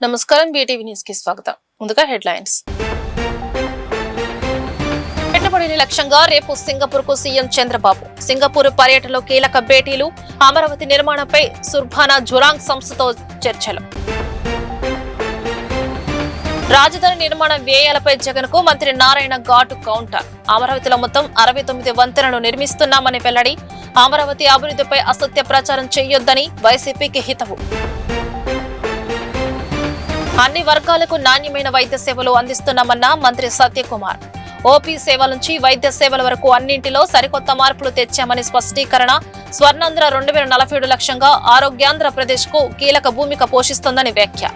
నమస్కారం BTV news కి స్వాగతం. ముందుగా హెడ్లైన్స్. పెట్టుబడిని లక్ష్యంగా రేపు సింగపూర్ కు సీఎం చంద్రబాబు. సింగపూర్ పర్యటనలో కీలక భేటీలు. అమరావతి నిర్మాణంపై సుర్భానా జురాంగ్ సంస్థతో చర్చలు. రాజధాని నిర్మాణ వ్యయాలపై జగన్ కు మంత్రి నారాయణ ఘాటు కౌంటర్. అమరావతిలో మొత్తం 69 వంతెనలు నిర్మిస్తున్నామని వెల్లడి. అమరావతి అభివృద్ధిపై అసత్య ప్రచారం చేయొద్దని వైసీపీకి హితవు. అన్ని వర్గాలకు నాణ్యమైన వైద్య సేవలు అందిస్తున్నామన్న మంత్రి సత్యకుమార్. ఓపీ సేవల నుంచి వైద్య సేవల వరకు అన్నింటిలో సరికొత్త మార్పులు తెచ్చామని స్పష్టీకరణ. స్వర్ణాంధ్ర 2047 లక్ష్యంగా ఆరోగ్యాంధ్రప్రదేశ్ కు కీలక భూమిక పోషిస్తోందని వ్యాఖ్య.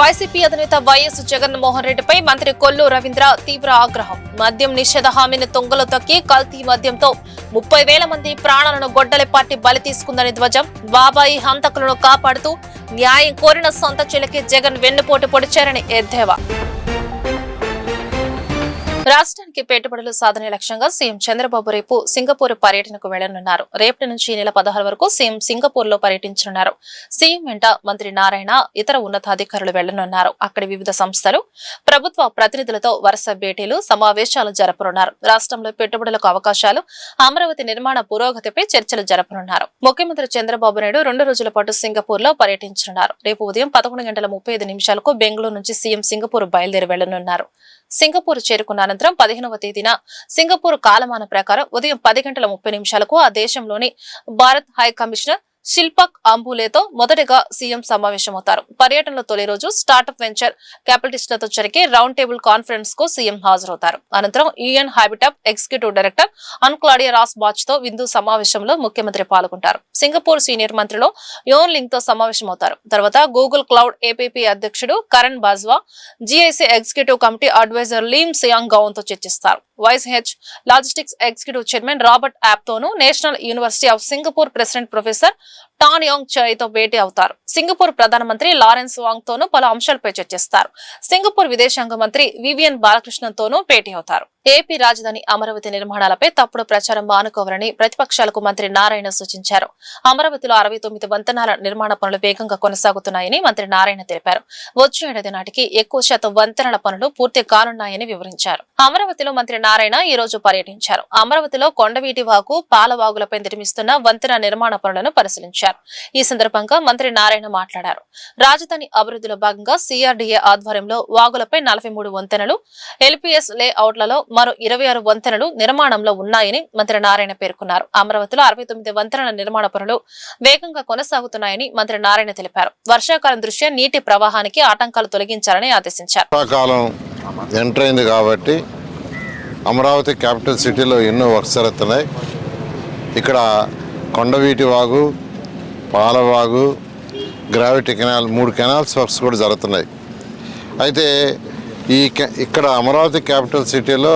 వైసీపీ అధినేత వైఎస్ జగన్మోహన్ రెడ్డిపై మంత్రి కొల్లు రవీంద్ర తీవ్ర ఆగ్రహం. మద్యం నిషేధ హామీని తొంగలో తొక్కి కల్తీ మద్యంతో 30,000 మంది ప్రాణాలను గొడ్డలి పార్టీ బలి తీసుకుందని ధ్వజం. బాబాయి హంతకులను కాపాడుతూ న్యాయం కోరిన సొంత చెలికి జగన్ వెన్నుపోటు పొడిచారని ఎద్దేవా. రాష్ట్రానికి పెట్టుబడులు సాధన లక్ష్యంగా సీఎం చంద్రబాబు రేపు సింగపూర్ పర్యటనకు వెళ్లనున్నారు. రేపటి నుంచి ఈ నెల 16 వరకు సీఎం సింగపూర్ లో పర్యటించనున్నారు. సీఎం వెంట మంత్రి నారాయణ, ఇతర ఉన్నతాధికారులు వెళ్లనున్నారు. అక్కడి వివిధ సంస్థలు, ప్రభుత్వ ప్రతినిధులతో వరుస భేటీలు, సమావేశాలు జరపనున్నారు. రాష్ట్రంలో పెట్టుబడులకు అవకాశాలు, అమరావతి నిర్మాణ పురోగతిపై చర్చలు జరపనున్నారు. ముఖ్యమంత్రి చంద్రబాబు నాయుడు 2 రోజుల పాటు సింగపూర్ లో పర్యటించనున్నారు. రేపు ఉదయం 11:35 బెంగళూరు నుంచి సీఎం సింగపూర్ బయలుదేరి వెళ్లనున్నారు. సింగపూర్ చేరుకున్న అనంతరం 15వ తేదీన సింగపూర్ కాలమాన ప్రకారం ఉదయం 10:30 ఆ దేశంలోని భారత్ హై కమిషనర్ శిల్పక్ అంబులేతో మొదటిగా సీఎం సమావేశమవుతారు. పర్యటనలో తొలి రోజు స్టార్టప్ వెంచర్ క్యాపిటలిస్టులతో జరిగే రౌండ్ టేబుల్ కాన్ఫరెన్స్ కు సీఎం హాజరవుతారు. అనంతరం UN Habitat executive director Anaclaudia Rossbach తో విందు సమావేశంలో ముఖ్యమంత్రి పాల్గొంటారు. సింగపూర్ సీనియర్ మంత్రులు యోన్ లింగ్ తో సమావేశమవుతారు. తర్వాత గూగుల్ క్లౌడ్ ఏపీపీ అధ్యక్షుడు Karan Bajwa, GIC executive committee advisor Lim Siong Guan తో చర్చిస్తారు. Y C H logistics executive chairman Robert Yap తోనూ national university of Singapore president professor Tan Eng Chye తో భేటీ అవుతారు. సింగపూర్ ప్రధానమంత్రి లారెన్స్ వాంగ్ తోనూ పలు అంశాలపై చర్చిస్తారు. సింగపూర్ విదేశాంగ మంత్రి వివియన్ బాలకృష్ణన్ తోనూ భేటీ అవుతారు. ఏపీ రాజధాని అమరావతి నిర్మాణాలపై తప్పుడు ప్రచారం మానుకోవాలని ప్రతిపక్షాలకు మంత్రి నారాయణ సూచించారు. అమరావతిలో 69 వంతెనల నిర్మాణ పనులు వేగంగా కొనసాగుతున్నాయని మంత్రి నారాయణ తెలిపారు. వచ్చే ఏడాది నాటికి ఎక్కువ శాతం వంతెనల పనులు పూర్తి కానున్నాయని వివరించారు. అమరావతిలో మంత్రి నారాయణ ఈ రోజు పర్యటించారు. అమరావతిలో కొండవీటి వాగు, పాలవాగులపై నిర్మిస్తున్న వంతెన నిర్మాణ పనులను పరిశీలించారు. ఈ సందర్భంగా మంత్రి నారాయణ మాట్లాడారు. రాజధాని అభివృద్ధిలో భాగంగా సిఆర్డీఏ ఆధ్వర్యంలో వాగులపై 43 వంతెనలు, ఎల్పీఎస్ లేఅవుట్లలో మరో 26 వంతెనలు నిర్మాణంలో ఉన్నాయని మంత్రి నారాయణ పేర్కొన్నారు. అమరావతిలో 69 వంతెనల నిర్మాణ పనులు వేగంగా కొనసాగుతున్నాయని మంత్రి నారాయణ తెలిపారు. వర్షాకాలం దృష్ట్యా నీటి ప్రవాహానికి ఆటంకాలు తొలగించాలని ఆదేశించారు. ఎంటర్ అయింది కాబట్టి అమరావతి క్యాపిటల్ సిటీలో ఎన్నో వర్క్స్ జరుగుతున్నాయి. ఇక్కడ Kondaveeti Vagu, Palavagu, gravity canal, 3 canals works కూడా జరుగుతున్నాయి. అయితే ఇక్కడ అమరావతి క్యాపిటల్ సిటీలో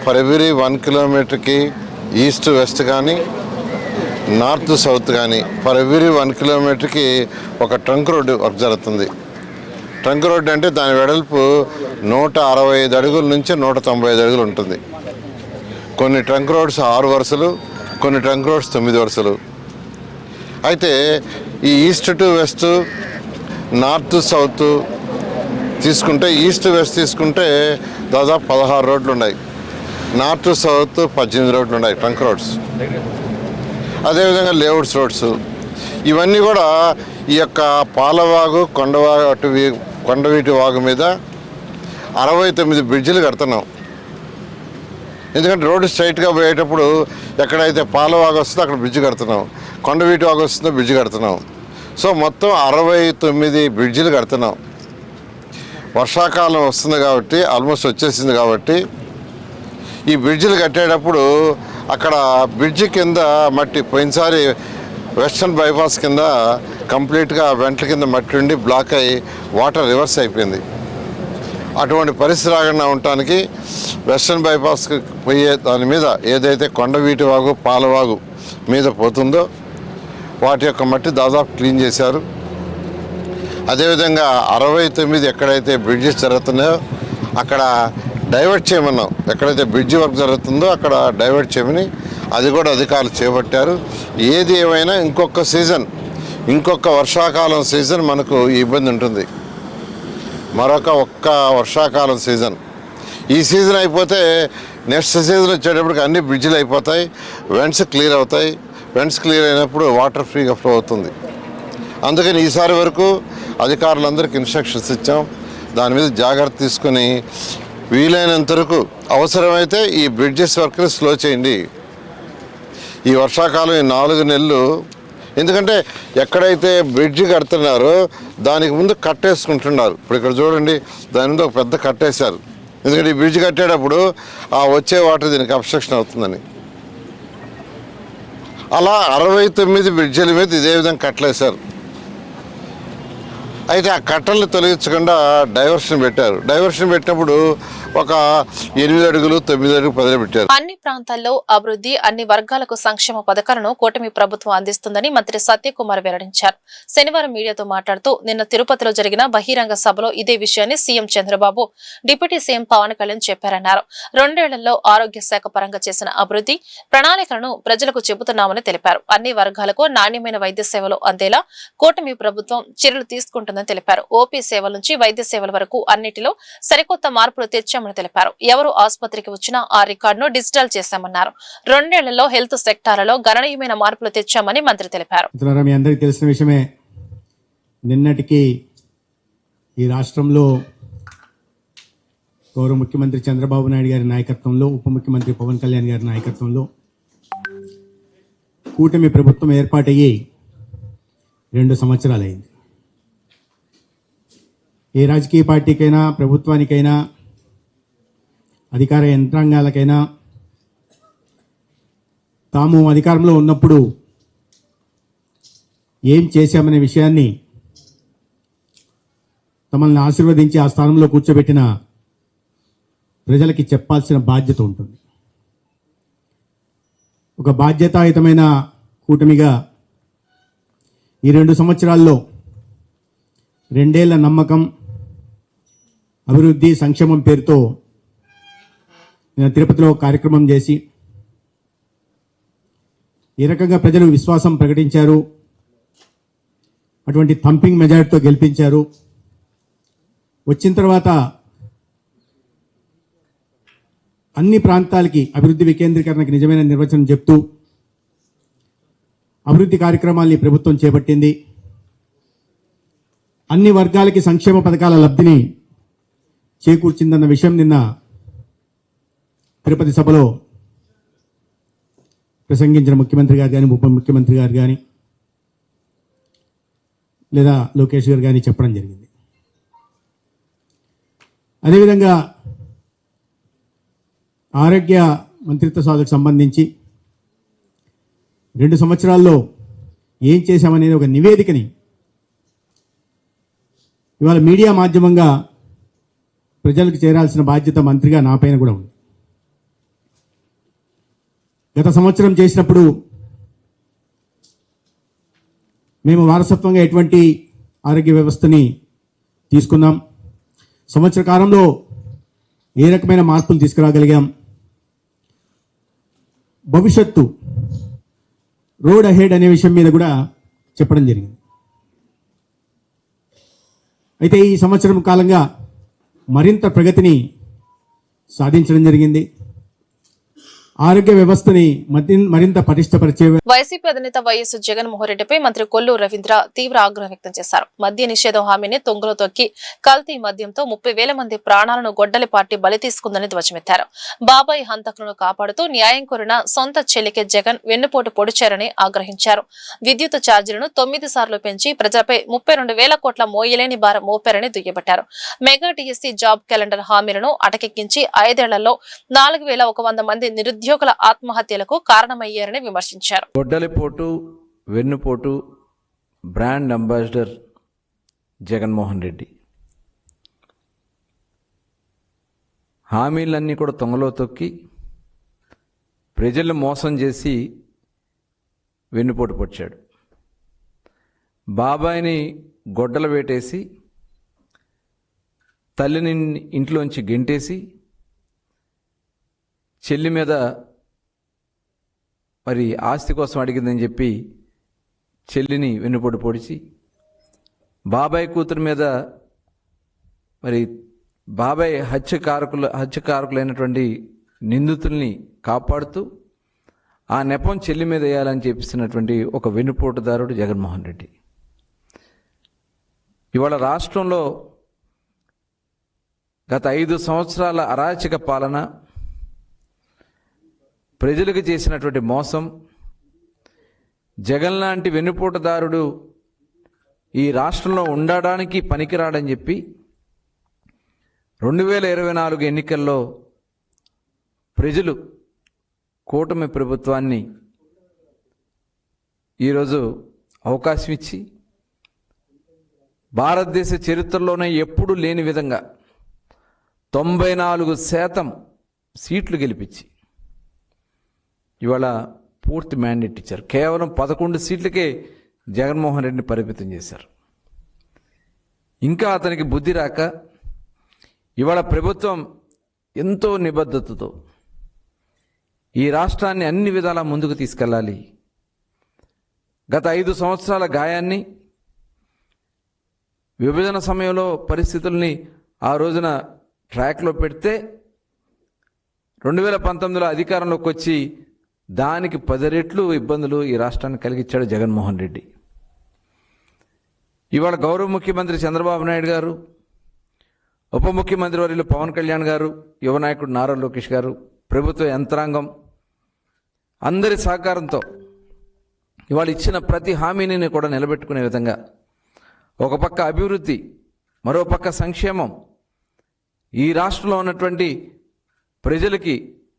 ఫర్ ఎవ్రీ 1 కిలోమీటర్కి ఈస్ట్ వెస్ట్ కానీ నార్త్ సౌత్ కానీ ఫర్ ఎవ్రీ 1 కిలోమీటర్కి ఒక ట్రంక్ రోడ్డు వర్క్ జరుగుతుంది. ట్రంక్ రోడ్డు అంటే దాని వెడల్పు 165 అడుగుల నుంచి 195 అడుగులు ఉంటుంది. కొన్ని ట్రంక్ రోడ్స్ 6 వరుసలు, కొన్ని ట్రంక్ రోడ్స్ 9 వరుసలు. అయితే ఈ east to west, north south తీసుకుంటే, ఈస్ట్ వెస్ట్ తీసుకుంటే దాదాపు 16 రోడ్లు ఉన్నాయి. నార్త్ సౌత్ 18 రోడ్లు ఉన్నాయి ట్రంక్ రోడ్స్. అదేవిధంగా లేఅవుట్స్ రోడ్స్. ఇవన్నీ కూడా ఈ యొక్క పాలవాగు, కొండవీటి వాగు మీద 69 బ్రిడ్జిలు కడుతున్నాం. ఎందుకంటే రోడ్డు స్ట్రైట్గా పోయేటప్పుడు ఎక్కడైతే పాలవాగు వస్తుందో అక్కడ బ్రిడ్జ్ కడుతున్నాం, కొండవీటి వాగు వస్తుందో బ్రిడ్జ్ కడుతున్నాం. సో మొత్తం 69 బ్రిడ్జిలు కడుతున్నాం. వర్షాకాలం వస్తుంది కాబట్టి, ఆల్మోస్ట్ వచ్చేసింది కాబట్టి ఈ బ్రిడ్జిలు కట్టేటప్పుడు అక్కడ బ్రిడ్జి కింద మట్టి, పోయినసారి వెస్టర్న్ బైపాస్ కింద కంప్లీట్గా వెంట్ల కింద మట్టి ఉండి బ్లాక్ అయ్యి వాటర్ రివర్స్ అయిపోయింది. అటువంటి పరిస్థితి రాకుండా ఉండటానికి వెస్టర్న్ బైపాస్కి పోయే దాని మీద ఏదైతే కొండవీటి వాగు, పాలవాగు మీద పోతుందో వాటి యొక్క మట్టి దాదాపు క్లీన్ చేశారు. అదేవిధంగా 69 ఎక్కడైతే బ్రిడ్జెస్ జరుగుతున్నాయో అక్కడ డైవర్ట్ చేయమన్నాం. ఎక్కడైతే బ్రిడ్జి వర్క్ జరుగుతుందో అక్కడ డైవర్ట్ చేయమని అది కూడా అధికారులు చేపట్టారు. ఏది ఏమైనా ఇంకొక సీజన్ ఇంకొక వర్షాకాలం సీజన్ మనకు ఈ ఇబ్బంది ఉంటుంది. ఒక్క వర్షాకాలం సీజన్, ఈ సీజన్ అయిపోతే నెక్స్ట్ సీజన్ వచ్చేటప్పటికి అన్ని బ్రిడ్జిలు అయిపోతాయి, వెంట్స్ క్లియర్ అవుతాయి. వెంట్స్ క్లియర్ అయినప్పుడు వాటర్ ఫ్రీగా ఫ్లో అవుతుంది. అందుకని ఈసారి వరకు అధికారులందరికీ ఇన్స్ట్రక్షన్స్ ఇచ్చాం. దాని మీద జాగ్రత్త తీసుకొని వీలైనంత వరకు అవసరమైతే ఈ బ్రిడ్జెస్ వర్క్ని స్లో చేయండి. ఈ వర్షాకాలం ఈ 4 నెలలు, ఎందుకంటే ఎక్కడైతే బ్రిడ్జి కడుతున్నారో దానికి ముందు కట్టేసుకుంటున్నారు. ఇప్పుడు ఇక్కడ చూడండి, దాని మీద ఒక పెద్ద కట్టేశారు. ఎందుకంటే ఈ బ్రిడ్జ్ కట్టేటప్పుడు ఆ వచ్చే వాటర్ దీనికి అబ్స్ట్రక్షన్ అవుతుందని. అలా 69 బ్రిడ్జిల మీద ఇదే విధంగా కట్టలేశారు. అయితే ఆ కట్టలను తొలగించకుండా డైవర్షన్ పెట్టారు. డైవర్షన్ పెట్టినప్పుడు ఒక 8 అడుగులు 9 అడుగులు 10 పెట్టారు. అన్ని ప్రాంతాల్లో అభివృద్ధి, అన్ని వర్గాలకు సంక్షేమ పథకాలను కూటమి ప్రభుత్వం అందిస్తుందని మంత్రి సత్యకుమార్ వెల్లడించారు. శనివారం మీడియాతో మాట్లాడుతూ నిన్న తిరుపతిలో జరిగిన బహిరంగ సభలో ఇదే విషయాన్ని CM Chandrababu, deputy CM Pawan Kalyan చెప్పారన్నారు. 2 ఏళ్లలో ఆరోగ్య శాఖ పరంగా చేసిన అభివృద్ధి ప్రణాళికలను ప్రజలకు చెబుతున్నామని తెలిపారు. అన్ని వర్గాలకు నాణ్యమైన వైద్య సేవలు అందేలా కూటమి ప్రభుత్వం చర్యలు తీసుకుంటుందని తెలిపారు. ఓపీ సేవల నుంచి వైద్య సేవల వరకు అన్నిటిలో సరికొత్త మార్పులు తెచ్చామని తెలిపారు. ఎవరు ఆసుపత్రికి వచ్చినా ఆ రికార్డును డిజిటల్ చేశామన్నారు. 2 ఏళ్లలో హెల్త్ సెక్టార్లలో గణనీయమైన మార్పులు తెచ్చామని మంత్రి తెలిపారు. మీ అందరికీ తెలిసిన విషయమే, నిన్నటికి ఈ రాష్ట్రంలో గౌరవ ముఖ్యమంత్రి చంద్రబాబు నాయుడు గారి నాయకత్వంలో, ఉప ముఖ్యమంత్రి పవన్ కళ్యాణ్ గారి నాయకత్వంలో కూటమి ప్రభుత్వం ఏర్పాటయ్యి 2 సంవత్సరాలైంది. ఏ రాజకీయ పార్టీకైనా, ప్రభుత్వానికైనా, అధికార యంత్రాంగాలకైనా తాము అధికారంలో ఉన్నప్పుడు ఏం చేశామనే విషయాన్ని తమల్ని ఆశీర్వదించి ఆ స్థానంలో కూర్చోబెట్టిన ప్రజలకి చెప్పాల్సిన బాధ్యత ఉంటుంది. ఒక బాధ్యతాయుతమైన కూటమిగా ఈ 2 సంవత్సరాల్లో 2 ఏళ్ల నమ్మకం, అభివృద్ధి, సంక్షేమం పేరుతో నేను తిరుపతిలో కార్యక్రమం చేసి ఏ రకంగా ప్రజలు విశ్వాసం ప్రకటించారు, అటువంటి థంపింగ్ మెజారిటీతో గెలిపించారు. వచ్చిన తర్వాత అన్ని ప్రాంతాలకి అభివృద్ధి వికేంద్రీకరణకు నిజమైన నిర్వచనం చెప్తూ అభివృద్ధి కార్యక్రమాల్ని ప్రభుత్వం చేపట్టింది. అన్ని వర్గాలకి సంక్షేమ పథకాల లబ్ధిని చేకూర్చిందన్న విషయం నిన్న తిరుపతి సభలో ప్రసంగించిన ముఖ్యమంత్రి గారు కానీ, ఉప ముఖ్యమంత్రి గారు కానీ, లేదా లోకేష్ గారు కానీ చెప్పడం జరిగింది. అదేవిధంగా ఆరోగ్య మంత్రిత్వ శాఖకు సంబంధించి 2 సంవత్సరాల్లో ఏం చేశామనేది ఒక నివేదికని ఇవాళ మీడియా మాధ్యమంగా ప్రజలకు చేరాల్సిన బాధ్యత మంత్రిగా నా పైన కూడా ఉంది. గత సంవత్సరం చేసినప్పుడు మేము వారసత్వంగా ఎటువంటి ఆరోగ్య వ్యవస్థని తీసుకున్నాం, సంవత్సర కాలంలో ఏ రకమైన మార్పులు తీసుకురాగలిగాం, భవిష్యత్తు రోడ్ అహెడ్ అనే విషయం మీద కూడా చెప్పడం జరిగింది. అయితే ఈ సంవత్సరం కాలంగా మరింత ప్రగతిని సాధించడం జరిగింది. ఆరోగ్య వ్యవస్థని మరింత పటిష్టపరిచే వైసీపీ అధినేత వైఎస్ జగన్మోహన్ రెడ్డిపై మంత్రి కొల్లు రవీంద్ర తీవ్ర ఆగ్రహం వ్యక్తం చేశారు. మద్య నిషేధం హామీని తొంగలో తొక్కి కల్తీ మద్యంతో 30,000 మంది ప్రాణాలను గొడ్డలి పార్టీ బలి తీసుకుందని ధ్వజమెత్తారు. బాబాయ్ హంతకులను కాపాడుతూ న్యాయం కోరిన సొంత చెల్లికే జగన్ వెన్నుపోటు పొడిచారని ఆగ్రహించారు. విద్యుత్ ఛార్జీలను 9 సార్లు పెంచి ప్రజలపై 32,000 కోట్ల మోయలేని భారం మోపారని దుయ్యబట్టారు. మెగా డిఎస్సీ జాబ్ క్యాలెండర్ హామీలను అటకెక్కించి 5 ఏళ్లలో 4,100 మంది నిరుద్యోగుల ఆత్మహత్యలకు కారణమయ్యారని విమర్శించారు. గొడ్డలిపోటు, వెన్నుపోటు బ్రాండ్ అంబాసిడర్ జగన్మోహన్ రెడ్డి హామీలన్నీ కూడా తొంగలో తొక్కి ప్రజలను మోసం చేసి వెన్నుపోటు పొడిచాడు. బాబాయిని గొడ్డలు వేటేసి తల్లిని ఇంట్లోంచి గెంటేసి చెల్లి మీద మరి ఆస్తి కోసం అడిగిందని చెప్పి చెల్లిని వెన్నుపోటు పొడిచి బాబాయ్ కూతురు మీద మరి బాబాయ్ హత్యకారకులైనటువంటి నిందితుల్ని కాపాడుతూ ఆ నెపం చెల్లి మీద వేయాలని చెప్పిస్తున్నటువంటి ఒక వెన్నుపోటుదారుడు జగన్మోహన్ రెడ్డి. ఇవాళ రాష్ట్రంలో గత 5 సంవత్సరాల అరాచక పాలన, ప్రజలకు చేసినటువంటి మోసం, జగన్ లాంటి వెన్నుపోటుదారుడు ఈ రాష్ట్రంలో ఉండడానికి పనికిరాడని చెప్పి 2024 ఎన్నికల్లో ప్రజలు కూటమి ప్రభుత్వాన్ని ఈరోజు అవకాశం ఇచ్చి భారతదేశ చరిత్రలోనే ఎప్పుడూ లేని విధంగా 94% సీట్లు గెలిపించి ఇవాళ పూర్తి మ్యాండేట్ ఇచ్చారు. కేవలం 11 సీట్లకే జగన్మోహన్ రెడ్డిని పరిమితం చేశారు. ఇంకా అతనికి బుద్ధి రాక ఇవాళ ప్రభుత్వం ఎంతో నిబద్ధతతో ఈ రాష్ట్రాన్ని అన్ని విధాలా ముందుకు తీసుకెళ్ళాలి, గత 5 సంవత్సరాల గాయాన్ని, విభజన సమయంలో పరిస్థితుల్ని ఆ రోజున ట్రాక్లో పెడితే 2019లో అధికారంలోకి వచ్చి దానికి 10 రెట్లు ఇబ్బందులు ఈ రాష్ట్రాన్ని కలిగించాడు జగన్మోహన్ రెడ్డి. ఇవాళ గౌరవ ముఖ్యమంత్రి చంద్రబాబు నాయుడు గారు, ఉప ముఖ్యమంత్రి వర్యులు పవన్ కళ్యాణ్ గారు, యువ నాయకుడు నారా లోకేష్ గారు, ప్రభుత్వ యంత్రాంగం అందరి సహకారంతో ఇవాళ ఇచ్చిన ప్రతి హామీని కూడా నిలబెట్టుకునే విధంగా ఒక పక్క అభివృద్ధి, మరో పక్క సంక్షేమం, ఈ రాష్ట్రంలో ఉన్నటువంటి ప్రజలకి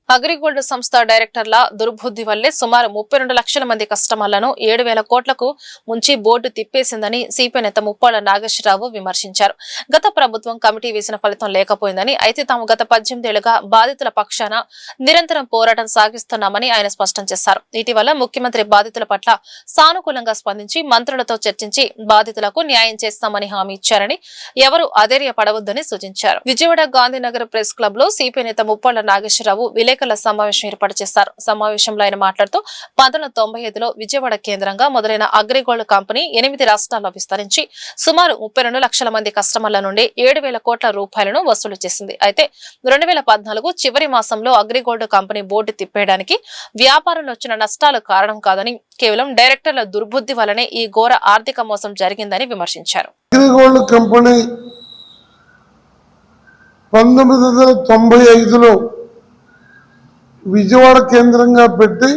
అగ్రిగోల్డ్ సంస్థ డైరెక్టర్ల దుర్బుద్ధి వల్లే సుమారు 32 లక్షల మంది కస్టమర్లను 7,000 కోట్లకు ముంచి బోర్డు తిప్పేసిందని సిపిఐ నేత ముప్పాళ్ల నాగేశ్వరరావు విమర్శించారు. గత ప్రభుత్వం కమిటీ వేసిన ఫలితం లేకపోయిందని, అయితే తాము గత 18 ఏళ్లుగా బాధితుల పక్షాన నిరంతరం పోరాటం సాగిస్తున్నామని ఆయన స్పష్టం చేశారు. ఇటీవల ముఖ్యమంత్రి బాధితుల పట్ల సానుకూలంగా స్పందించి మంత్రులతో చర్చించి బాధితులకు న్యాయం చేస్తామని హామీ ఇచ్చారని, ఎవరు అధైర్యపడవద్దని సూచించారు. విజయవాడ గాంధీనగర్ ప్రెస్ క్లబ్ లో సిపిఐ నేత ముప్పాళ్ల నాగేశ్వరరావు విలేకరుల సమావేశం ఏర్పాటు చేశారు. సమావేశంలో ఆయన మాట్లాడుతూ 1995లో విజయవాడ కేంద్రంగా మొదలైన అగ్రిగోల్డ్ కంపెనీ 8 రాష్ట్రాల్లో విస్తరించి సుమారు 32 లక్షల మంది కస్టమర్ల నుండి 7,000 కోట్ల రూపాయలను వసూలు చేసింది. అయితే 2014 చివరి మాసంలో అగ్రిగోల్డ్ కంపెనీ బోర్డు తిప్పేయడానికి వ్యాపారంలో వచ్చిన నష్టాలు కారణం కాదని, కేవలం డైరెక్టర్ల దుర్బుద్ధి వల్లనే ఈ ఘోర ఆర్థిక మోసం జరిగిందని విమర్శించారు. అగ్రిగోల్డ్ కంపెనీ 1995లో విజయవాడ కేంద్రంగా పెట్టి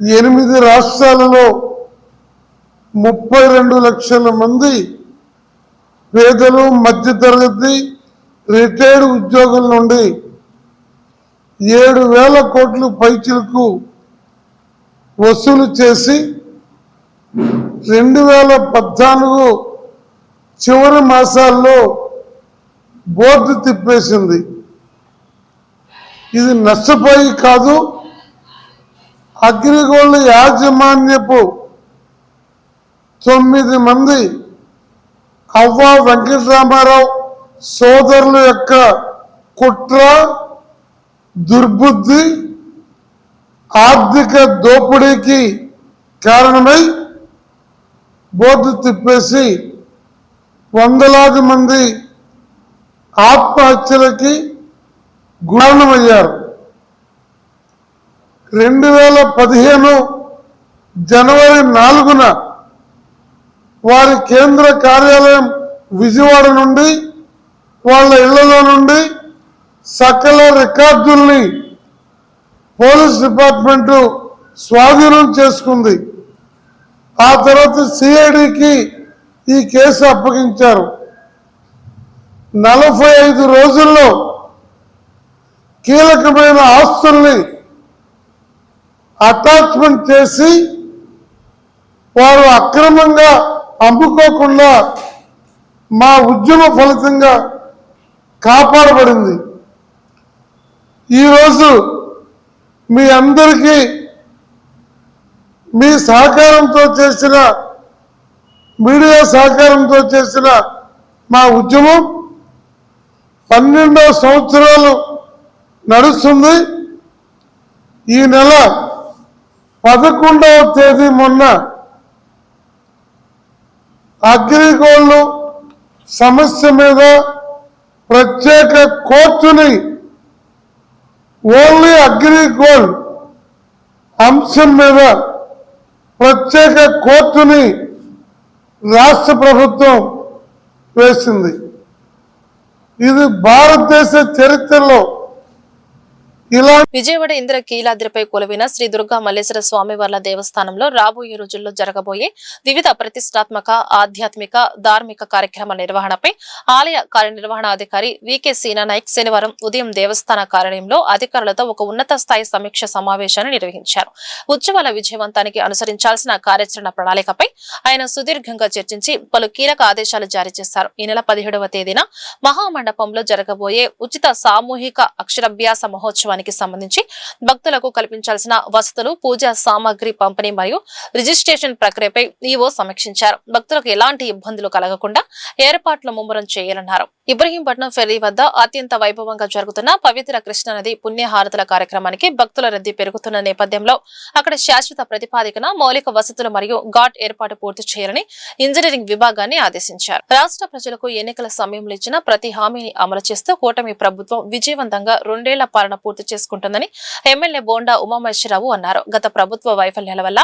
8 రాష్ట్రాలలో 32 లక్షల మంది పేదలు, మధ్యతరగతి, రిటైర్డ్ ఉద్యోగుల నుండి 7,000 కోట్లు పైచిలకు వసూలు చేసి 2014 చివరి మాసాల్లో బోర్డు తిప్పేసింది. ఇది నష్టపోయి కాదు, అగ్రిగోల్డ్ యాజమాన్యపు 9 మంది అవ్వ వెంకటరామారావు సోదరుల యొక్క కుట్ర, దుర్బుద్ధి, ఆర్థిక దోపిడీకి కారణమై బోర్డు తిప్పేసి వందలాది మంది ఆత్మహత్యలకి కారణమయ్యారు. 2015 జనవరి 4న వారి కేంద్ర కార్యాలయం విజయవాడ నుండి వాళ్ళ ఇళ్లలో నుండి సకల రికార్డుల్ని పోలీస్ డిపార్ట్మెంటు స్వాధీనం చేసుకుంది. ఆ తర్వాత సిఐడికి ఈ కేసు అప్పగించారు. 45 రోజుల్లో కీలకమైన ఆస్తుల్ని అటాచ్మెంట్ చేసి వారు అక్రమంగా అమ్ముకోకుండా మా ఉద్యమ ఫలితంగా కాపాడబడింది. ఈరోజు మీ అందరికీ మీ సహకారంతో చేసిన, మీడియా సహకారంతో చేసిన మా ఉద్యమం 12వ సంవత్సరాలు నడుస్తుంది. ఈ నెల 11వ తేదీ మొన్న అగ్రిగోల్డ్ సమస్య మీద ప్రత్యేక కోర్టుని ఓన్లీ అగ్రిగోల్డ్ అంశం మీద ప్రత్యేక కోర్టుని రాష్ట్ర ప్రభుత్వం వేసింది. ఇది భారతదేశ చరిత్రలో ఇలా విజయవాడ ఇంద్రకీలాద్రిపై కొలువైన శ్రీ దుర్గా మల్లేశ్వర స్వామివార్ల దేవస్థానంలో రాబోయే రోజుల్లో జరగబోయే వివిధ ప్రతిష్టాత్మక ఆధ్యాత్మిక ధార్మిక కార్యక్రమాల నిర్వహణపై ఆలయ కార్యనిర్వహణాధికారి వికే సీనా నాయక్ శనివారం ఉదయం దేవస్థాన కార్యాలయంలో అధికారులతో ఒక ఉన్నత స్థాయి సమీక్ష సమావేశాన్ని నిర్వహించారు. ఉత్సవాల విజయవంతానికి అనుసరించాల్సిన కార్యాచరణ ప్రణాళికపై ఆయన సుదీర్ఘంగా చర్చించి పలు కీలక ఆదేశాలు జారీ చేశారు. ఈ నెల 17వ తేదీన మహామండపంలో జరగబోయే ఉచిత సామూహిక అక్షరాభ్యాస మహోత్సవానికి సంబంధించి భక్తులకు కల్పించాల్సిన వసతులు, పూజా సామాగ్రి పంపిణీ మరియు రిజిస్ట్రేషన్ ప్రక్రియపై ఈవో సమీక్షించారు. భక్తులకు ఎలాంటి ఇబ్బందులు కలగకుండా ఏర్పాట్లు ముమ్మరం చేయాలన్నారు. ఇబ్రహీంపట్నం ఫెర్రీ వద్ద అత్యంత వైభవంగా జరుగుతున్న పవిత్ర కృష్ణానది పుణ్యహారతుల కార్యక్రమానికి భక్తుల రద్దీ పెరుగుతున్న నేపథ్యంలో అక్కడ శాశ్వత ప్రతిపాదికన మౌలిక వసతులు మరియు ఘాట్ ఏర్పాటు పూర్తి చేయాలని ఇంజనీరింగ్ విభాగాన్ని ఆదేశించారు. రాష్ట్ర ప్రజలకు ఎన్నికల సమయంలో ఇచ్చిన ప్రతి హామీని అమలు చేస్తూ కూటమి ప్రభుత్వం విజయవంతంగా 2 ఏళ్ల పాలన పూర్తి చేసుకుంటుందని ఎమ్మెల్యే బోండా ఉమామహేశ్వరరావు అన్నారు. గత ప్రభుత్వ వైఫల్యాల వల్ల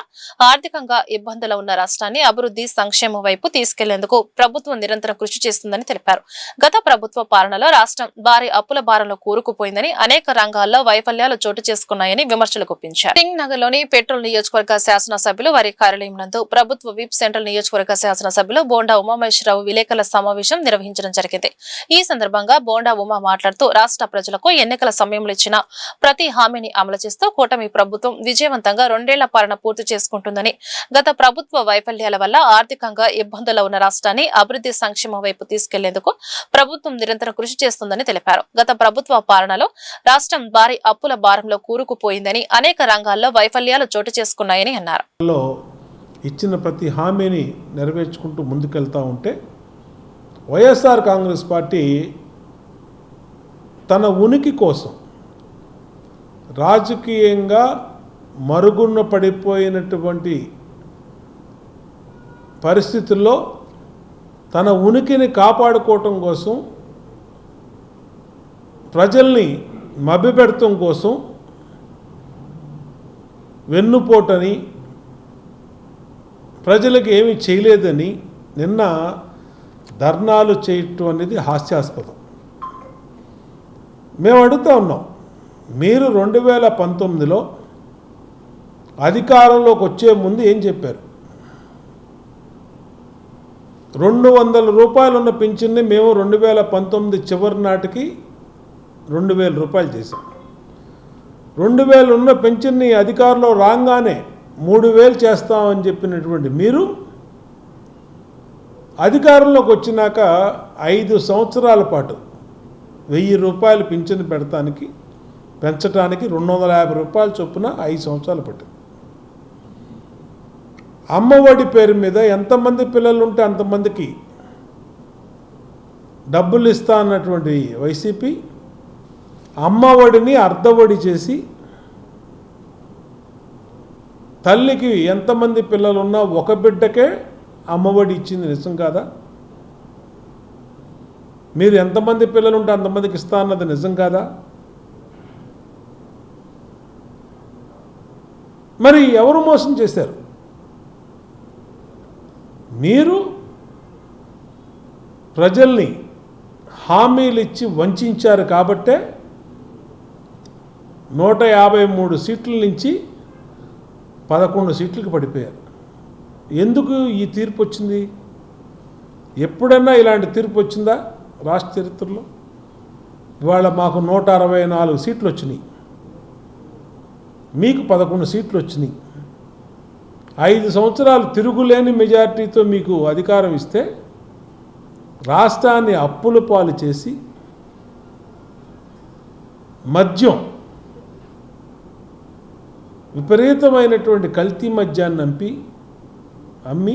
ఆర్థికంగా ఇబ్బందులు ఉన్న రాష్ట్రాన్ని అభివృద్ధి సంక్షేమం వైపు తీసుకెళ్లేందుకు ప్రభుత్వం నిరంతరం కృషి చేస్తుందని తెలిపారు. గత ప్రభుత్వ పాలనలో రాష్ట్రం భారీ అప్పుల భారంలో కూరుకుపోయిందని, అనేక రంగాల్లో వైఫల్యాలు చోటు చేసుకున్నాయని విమర్శలు గుప్పించారు. సింగ్ నగర్ లోని పెట్రోల్ నియోజకవర్గ శాసనసభ్యులు వారి కార్యాలయం నందు ప్రభుత్వ విప్ సెంట్రల్ నియోజకవర్గ శాసనసభ్యులు బోండా ఉమామహేశ్వరరావు విలేకరుల సమావేశం నిర్వహించడం జరిగింది. ఈ సందర్భంగా బోండా ఉమా మాట్లాడుతూ రాష్ట్ర ప్రజలకు ఎన్నికల సమయంలో ఇచ్చిన ప్రతి హామీని అమలు చేస్తూ కూటమి ప్రభుత్వం విజయవంతంగా 2 ఏళ్ల పాలన పూర్తి చేసుకుంటుందని, గత ప్రభుత్వ వైఫల్యాల వల్ల ఆర్థికంగా ఇబ్బందుల్లో ఉన్న రాష్ట్రాన్ని అభివృద్ధి సంక్షేమం వైపు తీసుకెళ్లేందుకు ప్రభుత్వం నిరంతరం కృషి చేస్తుందని తెలిపారు. గత ప్రభుత్వ పాలనలో రాష్ట్రం భారీ అప్పుల భారంలో కూరుకుపోయిందని, అనేక రంగాల్లో వైఫల్యాలు చోటు చేసుకున్నాయని అన్నారు. ఇచ్చిన ప్రతి హామీని నెరవేర్చుకుంటూ ముందుకెళ్తా ఉంటే వైఎస్ఆర్ కాంగ్రెస్ పార్టీ తన ఉనికి కోసం రాజకీయంగా మరుగున పడిపోయినటువంటి పరిస్థితుల్లో తన ఉనికిని కాపాడుకోవటం కోసం, ప్రజల్ని మభ్యపెడటం కోసం వెన్నుపోటని, ప్రజలకు ఏమీ చేయలేదని నిన్న ధర్నాలు చేయటం అనేది హాస్యాస్పదం. మేము అడుగుతూ ఉన్నాం, మీరు 2019లో అధికారంలోకి వచ్చే ముందు ఏం చెప్పారు? 200 రూపాయలు ఉన్న పింఛన్ని మేము 2019 చివరి నాటికి 2000 రూపాయలు చేశాం. 2000 ఉన్న పింఛన్ని అధికారంలో రాగానే 3000 చేస్తామని చెప్పినటువంటి మీరు అధికారంలోకి వచ్చినాక 5 సంవత్సరాల పాటు 1000 రూపాయలు పింఛను పెంచడానికి 250 రూపాయల చొప్పున 5 సంవత్సరాలు పట్టింది. అమ్మఒడి పేరు మీద ఎంతమంది పిల్లలు ఉంటే అంతమందికి డబ్బులు ఇస్తా అన్నటువంటి వైసీపీ అమ్మఒడిని అర్ధఒడి చేసి తల్లికి ఎంతమంది పిల్లలు ఉన్నా ఒక బిడ్డకే అమ్మఒడి ఇచ్చింది నిజం కాదా? మీరు ఎంతమంది పిల్లలు ఉంటే అంతమందికి ఇస్తా అన్నది నిజం కాదా? మరి ఎవరు మోసం చేశారు? మీరు ప్రజల్ని హామీలు ఇచ్చి వంచారు కాబట్టే 153 సీట్ల నుంచి 11 సీట్లకు పడిపోయారు. ఎందుకు ఈ తీర్పు వచ్చింది? ఎప్పుడన్నా ఇలాంటి తీర్పు వచ్చిందా రాష్ట్ర చరిత్రలో? ఇవాళ మాకు 164 సీట్లు వచ్చినాయి, మీకు 11 సీట్లు వచ్చినాయి. 5 సంవత్సరాలు తిరుగులేని మెజారిటీతో మీకు అధికారం ఇస్తే రాష్ట్రాన్ని అప్పుల పాలు చేసి మద్యం విపరీతమైనటువంటి కల్తీ మద్యాన్ని అమ్మి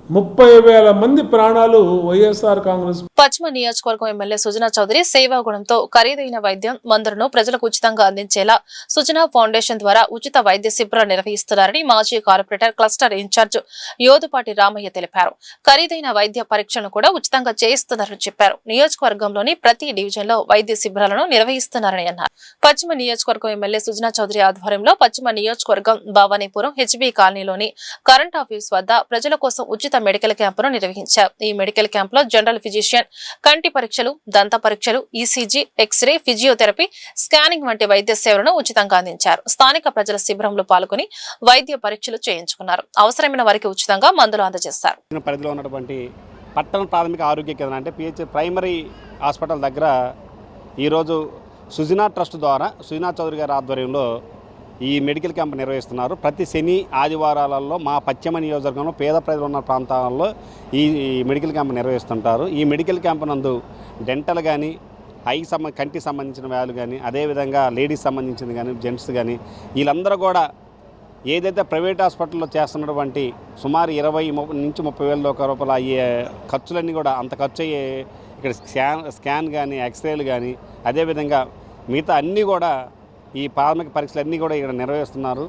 30,000 మంది ప్రాణాలు వైఎస్ఆర్ కాంగ్రెస్. పశ్చిమ నియోజకవర్గం ఎమ్మెల్యే సుజనా చౌదరి సేవాగుణంతో ఖరీదైన వైద్యం మందులను ప్రజలకు ఉచితంగా అందించేలా సుజనా ఫౌండేషన్ ద్వారా ఉచిత వైద్య శిబిరం నిర్వహిస్తున్నారని మాజీ కార్పొరేటర్ క్లస్టర్ ఇన్ఛార్జ్ యోదుపాటి రామయ్య తెలిపారు. ఖరీదైన వైద్య పరీక్షలను కూడా ఉచితంగా చేయిస్తున్నారని చెప్పారు. నియోజకవర్గంలోని ప్రతి డివిజన్ లో వైద్య శిబిరాలను నిర్వహిస్తున్నారని అన్నారు. పశ్చిమ నియోజకవర్గం ఎమ్మెల్యే సుజనా చౌదరి ఆధ్వర్యంలో పశ్చిమ నియోజకవర్గం భవానీపురం హెచ్బీ కాలనీలోని కరెంట్ ఆఫీస్ వద్ద ప్రజల కోసం ఉచిత మెడికల్ క్యాంపును నిర్వహించారు. ఈ మెడికల్ క్యాంప్ లో జనరల్ ఫిజిషియన్, కంటి పరీక్షలు, దంత పరీక్షలు, ఈసీజీ, ఎక్స్రే, ఫిజియోథెరపీ, స్కానింగ్ వంటి వైద్య సేవలను ఉచితంగా అందించారు. స్థానిక ప్రజల శిబిరంలో పాల్గొని వైద్య పరీక్షలు చేయించుకున్నారు. అవసరమైన వారికి ఉచితంగా మందులు అందజేస్తారు. పరిధిలో ఉన్నటువంటి పట్టణ ప్రాథమిక ఆరోగ్య కేంద్రం అంటే పిహెచ్ ప్రైమరీ హాస్పిటల్ దగ్గర ఈరోజు సుజనా ట్రస్ట్ ద్వారా సుజనా చౌదరి గారి ఆధ్వర్యంలో ఈ మెడికల్ క్యాంప్ నిర్వహిస్తున్నారు. ప్రతి శని ఆదివారాలలో మా పశ్చిమ నియోజకవర్గంలో పేద ప్రజలు ఉన్న ప్రాంతాలలో ఈ మెడికల్ క్యాంప్ నిర్వహిస్తుంటారు. ఈ మెడికల్ క్యాంప్ నందు డెంటల్ కానీ, కంటికి సంబంధించిన వ్యాధులు కానీ, అదేవిధంగా లేడీస్ సంబంధించింది కానీ, జెంట్స్ కానీ, వీళ్ళందరూ కూడా ఏదైతే ప్రైవేట్ హాస్పిటల్లో చేస్తున్నటువంటి సుమారు 20 నుంచి 30,000 రూపాయలు అయ్యే ఖర్చులన్నీ కూడా అంత ఖర్చు అయ్యే ఇక్కడ స్కాన్ కానీ, ఎక్స్రేలు కానీ, అదేవిధంగా మిగతా అన్నీ కూడా ఈ ప్రాథమిక పరీక్షలన్నీ కూడా ఇక్కడ నిర్వహిస్తున్నారు.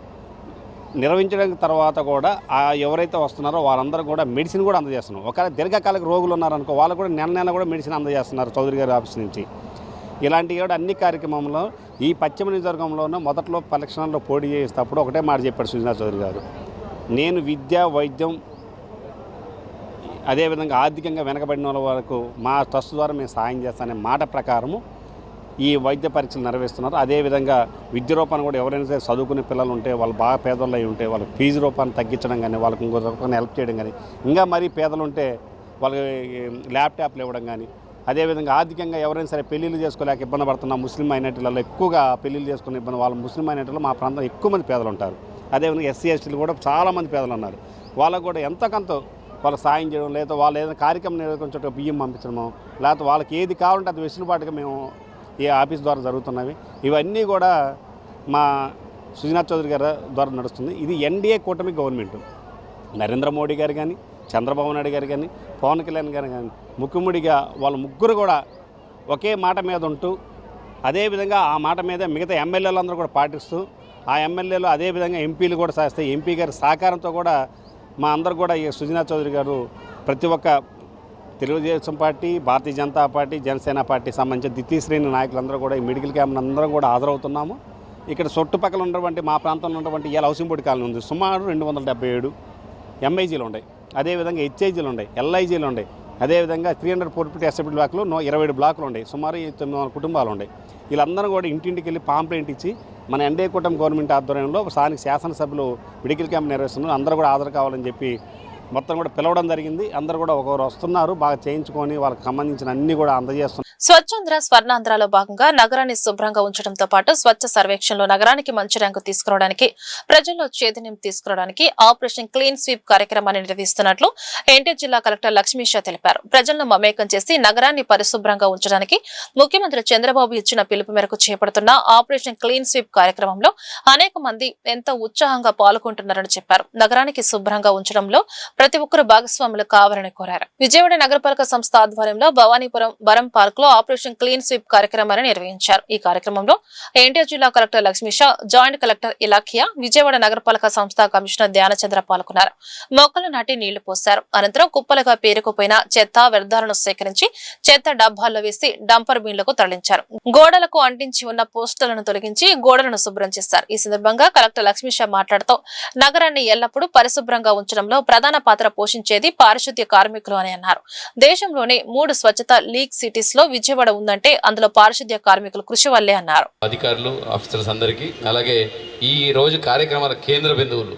నిర్వహించడానికి తర్వాత కూడా ఎవరైతే వస్తున్నారో వాళ్ళందరూ కూడా మెడిసిన్ కూడా అందజేస్తున్నారు. ఒకవేళ దీర్ఘకాలిక రోగులు ఉన్నారనుకో వాళ్ళు కూడా నెల కూడా మెడిసిన్ అందజేస్తున్నారు చౌదరి గారి ఆఫీస్ నుంచి. ఇలాంటి కూడా అన్ని కార్యక్రమంలో ఈ పశ్చిమ నియోజకవర్గంలోనూ మొదట్లో పరీక్షల్లో పోటీ చేసేటప్పుడు ఒకటే మాట చెప్పాడు సుజనా చౌదరి గారు, నేను విద్య, వైద్యం, అదేవిధంగా ఆర్థికంగా వెనకబడిన వాళ్ళ వరకు మా ట్రస్ట్ ద్వారా మేము సాయం చేస్తానే మాట ప్రకారము ఈ వైద్య పరీక్షలు నిర్వహిస్తున్నారు. అదేవిధంగా విద్య రూపాన్ని కూడా ఎవరైనా సరే చదువుకునే పిల్లలు ఉంటే, వాళ్ళు బాగా పేదలు అయి ఉంటే వాళ్ళకి ఫీజు రూపాన్ని తగ్గించడం కానీ, వాళ్ళకి ఇంకో రూపాన్ని హెల్ప్ చేయడం కానీ, ఇంకా మరీ పేదలు ఉంటే వాళ్ళకి ల్యాప్టాప్లు ఇవ్వడం కానీ, అదేవిధంగా ఆర్థికంగా ఎవరైనా సరే పెళ్ళిళ్ళు చేసుకోలేక ఇబ్బంది పడుతున్న ముస్లిం మైనారిటీలలో ఎక్కువగా పెళ్ళిళ్ళు చేసుకునే ఇబ్బంది, వాళ్ళ ముస్లిం మైనారిటీలో మా ప్రాంతంలో ఎక్కువ మంది పేదలు ఉంటారు. అదేవిధంగా ఎస్సీ ఎస్టీలు కూడా చాలామంది పేదలు ఉన్నారు. వాళ్ళకు కూడా ఎంతకంతో వాళ్ళకి సాయం చేయడం, లేదా వాళ్ళు ఏదైనా కార్యక్రమం నిర్వహించడం బియ్యం పంపించడము, లేకపోతే వాళ్ళకి ఏది కావాలంటే అది వెసులుబాటుగా మేము ఈ ఆఫీస్ ద్వారా జరుగుతున్నవి. ఇవన్నీ కూడా మా సుజనా చౌదరి గారి ద్వారా నడుస్తుంది. ఇది ఎన్డీఏ కూటమి గవర్నమెంట్. నరేంద్ర మోడీ గారు కానీ, చంద్రబాబు నాయుడు గారు కానీ, పవన్ కళ్యాణ్ గారు కానీ ముఖ్యముడిగా వాళ్ళ ముగ్గురు కూడా ఒకే మాట మీద ఉంటూ, అదేవిధంగా ఆ మాట మీద మిగతా ఎమ్మెల్యేలందరూ కూడా పాటిస్తూ, ఆ ఎమ్మెల్యేలు అదేవిధంగా ఎంపీలు కూడా చేస్తాయి. ఎంపీ గారి సహకారంతో కూడా మా అందరూ కూడా ఈ సుజనా చౌదరి గారు ప్రతి ఒక్క Telugu Desam party, Bharatiya Janata party, Janasena party సంబంధించిన ద్వితీయ శ్రేణి నాయకులందరూ కూడా ఈ మెడికల్ క్యాంప్ అందరం కూడా హాజరవుతున్నాము. ఇక్కడ చుట్టుపక్కల ఉన్నటువంటి మా ప్రాంతంలో ఉన్నటువంటి ఇలా హౌసింగ్ బోర్డు కాలనీ ఉంది, సుమారు 277 ఎంఐజీలు ఉన్నాయి, అదేవిధంగా హెచ్ఐజీలు ఉన్నాయి, ఎల్ఐజీలు ఉన్నాయి, అదేవిధంగా 340 ఎస్ఎఫ్టీ బ్లాక్లు 27 బ్లాకులు ఉన్నాయి, సుమారు 900 కుటుంబాలు ఉన్నాయి. వీళ్ళందరూ కూడా ఇంటింటికి వెళ్ళి పాంప్లెంట్ ఇచ్చి మన ఎన్డీఏ కూటమి గవర్నమెంట్ ఆధ్వర్యంలో స్థానిక శాసనసభ్యులు మెడికల్ క్యాంప్ నిర్వహిస్తున్నారు. అందరూ కూడా హాజరు కావాలని చెప్పి మొత్తం కూడా పిలవడం జరిగింది. అందరూ కూడా ఒకరు వస్తున్నారు, బాగా చేయించుకొని వాళ్ళకి సంబంధించిన అన్ని కూడా అందజేస్తున్నారు. స్వచ్ఛాంధ్ర స్వర్ణాంధ్రలో భాగంగా నగరాన్ని శుభ్రంగా ఉంచడంతో పాటు స్వచ్ఛ సర్వేక్షణలో నగరానికి మంచి ర్యాంకు తీసుకురావడానికి, ప్రజల్లో చైతన్యం తీసుకురావడానికి ఆపరేషన్ క్లీన్ స్వీప్ కార్యక్రమాన్ని నిర్వహిస్తున్నట్లు ఎన్టీఆర్ జిల్లా కలెక్టర్ లక్ష్మీషా తెలిపారు. ప్రజలను మమేకం చేసి నగరాన్ని పరిశుభ్రంగా ఉంచడానికి ముఖ్యమంత్రి చంద్రబాబు ఇచ్చిన పిలుపు మేరకు చేపడుతున్న ఆపరేషన్ క్లీన్ స్వీప్ కార్యక్రమంలో అనేక మంది ఎంతో ఉత్సాహంగా పాల్గొంటున్నారని చెప్పారు. నగరానికి శుభ్రంగా ఉంచడంలో ప్రతి ఒక్కరు భాగస్వాములు కావాలని కోరారు. విజయవాడ నగరపాలక సంస్థ ఆధ్వర్యంలో భవానీపురం బరం పార్క్ లో ఆపరేషన్ క్లీన్ స్వీప్ కార్యక్రమాన్ని నిర్వహించారు. ఈ కార్యక్రమంలో ఎన్టీఆర్ జిల్లా collector Lakshmisha, joint collector Ilakkiya, Vijayawada నగరపాలక సంస్థ కమిషనర్ ధ్యానచంద్ర పాల్గొన్నారు. మొక్కలు నాటి నీళ్లు పోశారు. అనంతరం కుప్పలుగా పేరుకుపోయిన చెత్త వ్యర్థాలను సేకరించి చెత్త డబ్బాల్లో వేసి డంపర్ బిన్లకు తరలించారు. గోడలకు అంటించి ఉన్న పోస్టర్లను తొలగించి గోడలను శుభ్రం చేశారు. ఈ సందర్భంగా కలెక్టర్ లక్ష్మీషా మాట్లాడుతూ నగరాన్ని ఎల్లప్పుడూ పరిశుభ్రంగా ఉంచడంలో ప్రధాన పాత్ర పోషించేది పారిశుద్ధ్య కార్మికులు అని అన్నారు. దేశంలోనే 3 స్వచ్ఛత లీగ్ సిటీస్ లో విజయవాడ ఉందంటే అందులో పారిశుద్ధ్య కార్మికుల కృషి వల్లే అన్నారు. అధికారులు, ఆఫీసర్స్ అందరికీ, అలాగే ఈ రోజు కార్యక్రమాల కేంద్ర బిందువులు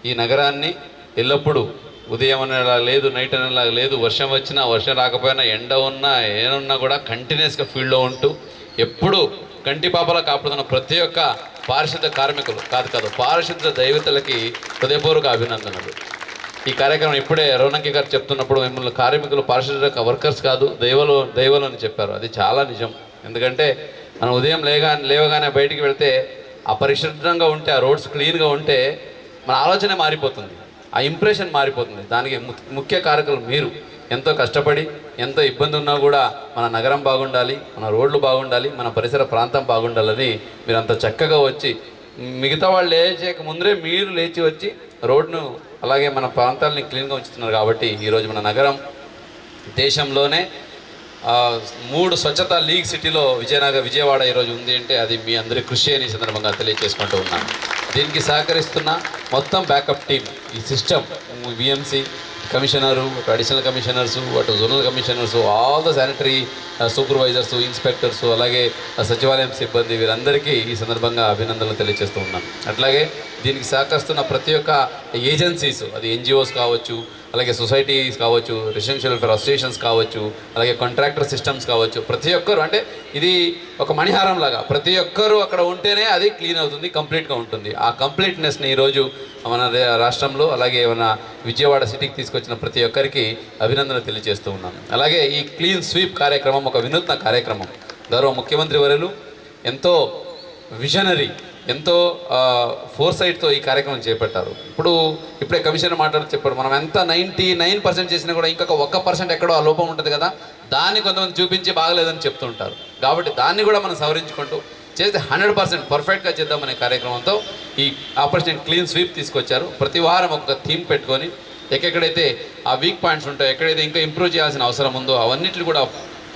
ఈ నగరాన్ని ఎల్లప్పుడూ ఉదయం అనేలా లేదు, నైట్ అనేలా లేదు, వర్షం వచ్చినా వర్షం రాకపోయినా, ఎండ ఉన్నా ఏనున్నా కూడా కంటిన్యూస్గా ఫీల్డ్లో ఉంటూ ఎప్పుడూ కంటి పాపలా కాపాడుతున్న ప్రతి ఒక్క పారిశుద్ధ్య కార్మికులు కాదు పారిశుద్ధ్య దైవతలకి హృదయపూర్వక అభినందనలు. ఈ కార్యక్రమం ఇప్పుడే రోనంకి గారు చెప్తున్నప్పుడు మిమ్మల్ని కార్మికులు పారిశుద్ధ్య వర్కర్స్ కాదు దైవాలు అని చెప్పారు. అది చాలా నిజం. ఎందుకంటే మనం ఉదయం లేవగానే బయటికి వెళ్తే అపరిశుభ్రంగా ఉంటే, ఆ రోడ్స్ క్లీన్గా ఉంటే మన ఆలోచనే మారిపోతుంది. ఆ ఇంప్రెషన్ మారిపోతుంది. దానికి ముఖ్య కారకులు మీరు. ఎంతో కష్టపడి ఎంతో ఇబ్బంది ఉన్నా కూడా మన నగరం బాగుండాలి, మన రోడ్లు బాగుండాలి, మన పరిసర ప్రాంతం బాగుండాలని మీరు అంత చక్కగా వచ్చి, మిగతా వాళ్ళు లేచేక ముందరే మీరు లేచి వచ్చి రోడ్ను అలాగే మన ప్రాంతాలని క్లీన్గా ఉంచుతున్నారు. కాబట్టి ఈరోజు మన నగరం దేశంలోనే 3 స్వచ్ఛత లీగ్ సిటీలో విజయవాడ ఈరోజు ఉంది అంటే అది మీ అందరి కృషి అని సందర్భంగా తెలియజేసుకుంటూ ఉన్నాను. దీనికి సహకరిస్తున్న మొత్తం బ్యాకప్ టీం, ఈ system, VMC commissioner, additional commissioners, అటు zonal commissioners, all the sanitary supervisors, inspectors, అలాగే సచివాలయం సిబ్బంది, వీరందరికీ ఈ సందర్భంగా అభినందనలు తెలియజేస్తూ ఉన్నాను. అట్లాగే దీనికి సహకరిస్తున్న ప్రతి ఒక్క ఏజెన్సీస్, అది ఎన్జిఓస్ కావచ్చు, అలాగే సొసైటీస్ కావచ్చు, రెసిడెన్షియల్ వెల్ఫేర్ అసోసియేషన్స్ కావచ్చు, అలాగే కాంట్రాక్టర్ సిస్టమ్స్ కావచ్చు, ప్రతి ఒక్కరు అంటే ఇది ఒక మణిహారం లాగా ప్రతి ఒక్కరూ అక్కడ ఉంటేనే అది క్లీన్ అవుతుంది, కంప్లీట్గా ఉంటుంది. ఆ కంప్లీట్నెస్ని ఈరోజు మన రాష్ట్రంలో అలాగే మన విజయవాడ సిటీకి తీసుకొచ్చిన ప్రతి ఒక్కరికి అభినందనలు తెలియజేస్తూ ఉన్నాను. అలాగే ఈ క్లీన్ స్వీప్ కార్యక్రమం ఒక వినూత్న కార్యక్రమం. గౌరవ ముఖ్యమంత్రి వర్యులు ఎంతో విజనరీ, ఎంతో ఫోర్సైట్తో ఈ కార్యక్రమం చేపట్టారు. ఇప్పుడే కమిషనర్ మాట్లాడుతూ చెప్పారు, మనం ఎంత 99% చేసినా కూడా ఇంకొక 1% ఎక్కడో ఆ లోపం ఉంటుంది కదా, దాన్ని కొంతమంది చూపించి బాగలేదని చెప్తుంటారు. కాబట్టి దాన్ని కూడా మనం సవరించుకుంటూ చేస్తే 100% పర్ఫెక్ట్గా చేద్దామనే కార్యక్రమంతో ఈ ఆపరేషన్ క్లీన్ స్వీప్ తీసుకొచ్చారు. ప్రతి వారం ఒక థీమ్ పెట్టుకొని ఎక్కడైతే ఆ వీక్ పాయింట్స్ ఉంటాయో, ఎక్కడైతే ఇంకా ఇంప్రూవ్ చేయాల్సిన అవసరం ఉందో అవన్నిటిని కూడా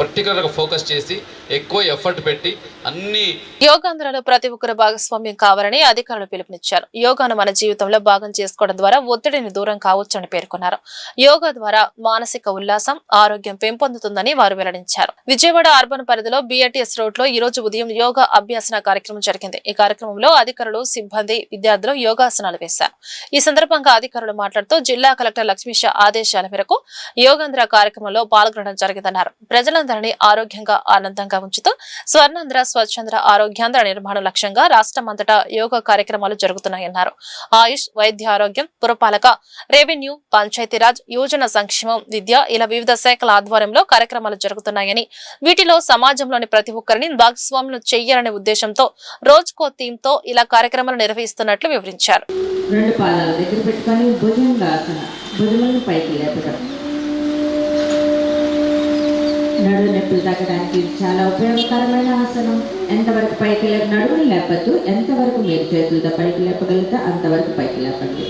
పర్టికులర్గా ఫోకస్ చేసి ఎక్కువ ఎఫర్ట్ పెట్టి అన్ని యోగాంధ్రలో ప్రతి ఒక్కరు భాగస్వామ్యం కావాలని అధికారులు పిలుపునిచ్చారు. యోగాను మన జీవితంలో భాగం చేసుకోవడం ద్వారా ఒత్తిడిని దూరం కావచ్చని పేర్కొన్నారు. యోగా ద్వారా మానసిక ఉల్లాసం, ఆరోగ్యం పెంపొందుతుందని వారు వెల్లడించారు. విజయవాడ అర్బన్ పరిధిలో బిఆర్టీఎస్ రోడ్ లో ఈ రోజు ఉదయం యోగా అభ్యాసన కార్యక్రమం జరిగింది. ఈ కార్యక్రమంలో అధికారులు, సిబ్బంది, విద్యార్థులు యోగాసనాలు వేశారు. ఈ సందర్భంగా అధికారులు మాట్లాడుతూ జిల్లా కలెక్టర్ లక్ష్మీష ఆదేశాల మేరకు యోగాంధ్ర కార్యక్రమంలో పాల్గొనడం జరిగిందన్నారు. ప్రజలందరినీ ఆరోగ్యంగా, ఆనందంగా ఉంచుతూ స్వర్ణాంధ్ర, స్వచ్ఛంద్ర, ఆరోగ్యాంధ్ర నిర్మాణం లక్ష్యంగా రాష్ట్రమంతటా యోగా కార్యక్రమాలు జరుగుతున్నాయన్నారు. ఆయుష్, వైద్య ఆరోగ్యం, పురపాలక, రెవెన్యూ, పంచాయతీరాజ్, యువజన సంక్షేమం, విద్య ఇలా వివిధ శాఖల ఆధ్వర్యంలో కార్యక్రమాలు జరుగుతున్నాయని, వీటిలో సమాజంలోని ప్రతి ఒక్కరిని భాగస్వాములు చెయ్యాలనే ఉద్దేశంతో రోజుకో థీమ్ తో ఇలా కార్యక్రమాలు నిర్వహిస్తున్నట్లు వివరించారు. 2 పాదాల దగ్గర పెట్టుకొని భుజంగాసన, భుజములను పైకి లేపడం, నడుము నొప్పులు తగ్గడానికి చాలా ఉపయోగకరమైన ఆసనం. ఎంతవరకు పైకి నడుములు లేపద్దు, ఎంతవరకు మీరు చేతులతో పైకి లేపగలిగితే అంతవరకు పైకి లేపండి.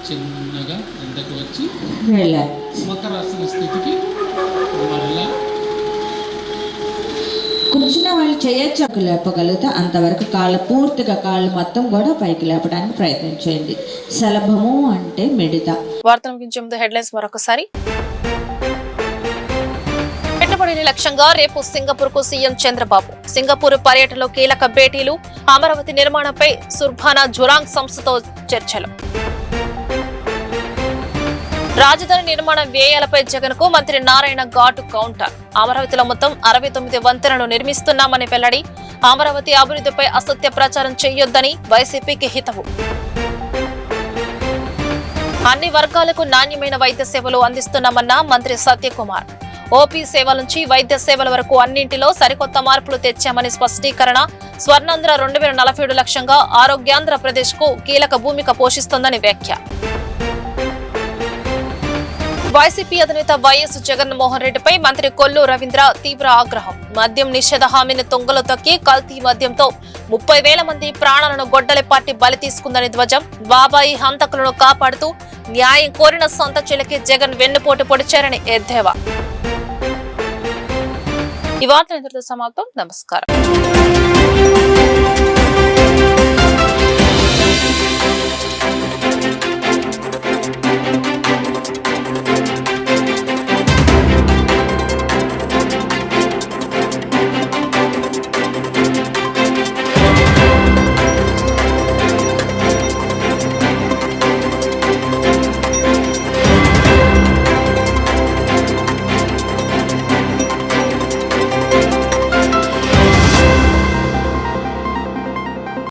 చిన్నగా ఎంతకు వచ్చి మకరాసన స్థితికి మరలా కూర్చున్న వాళ్ళు చేయొచ్చు, లేపగలిగితే అంతవరకు పూర్తిగా కాళ్ళు మొత్తం కూడా పైకి లేపడానికి ప్రయత్నించండి. శలభము అంటే మిడత. వార్తలు ముగించే ముందు హెడ్లైన్స్ మరొకసారి. పెట్టుబడిని లక్ష్యంగా రేపు సింగపూర్ కు సీఎం చంద్రబాబు. సింగపూర్ పర్యటనలో కీలక భేటీలు. అమరావతి నిర్మాణంపై సుర్భానా జురాంగ్ సంస్థతో చర్చలు. రాజధాని నిర్మాణ వ్యయాలపై జగన్ కు మంత్రి నారాయణ ఘాటు కౌంటర్. అమరావతిలో మొత్తం 69 వంతెనలు నిర్మిస్తున్నామని వెల్లడి. అమరావతి అభివృద్ధిపై అసత్య ప్రచారం చేయొద్దని వైసీపీకి హితవు. అన్ని వర్గాలకు నాణ్యమైన వైద్య సేవలు అందిస్తున్నామన్న మంత్రి సత్యకుమార్. ఓపీ సేవల నుంచి వైద్య సేవల వరకు అన్నింటిలో సరికొత్త మార్పులు తెచ్చామని స్పష్టీకరణ. స్వర్ణాంధ్ర 2047 లక్ష్యంగా ఆరోగ్యాంధ్రప్రదేశ్ కు కీలక భూమిక పోషిస్తోందని వ్యాఖ్య. వైసీపీ అధినేత వైఎస్ జగన్మోహన్ రెడ్డిపై మంత్రి కొల్లు రవీంద్ర తీవ్ర ఆగ్రహం. మద్యం నిషేధ హామీని తొంగలో తొక్కి కల్తీ మద్యంతో 30,000 మంది ప్రాణాలను గొడ్డలిపాటి బలి తీసుకుందని ధ్వజం. బాబాయి హంతకులను కాపాడుతూ న్యాయం కోరిన సొంత చెలికి జగన్ వెన్నుపోటు పొడిచారని ఎద్దేవా. ఈ వార్తలు ఇంతటితో సమాప్తం. నమస్కారం.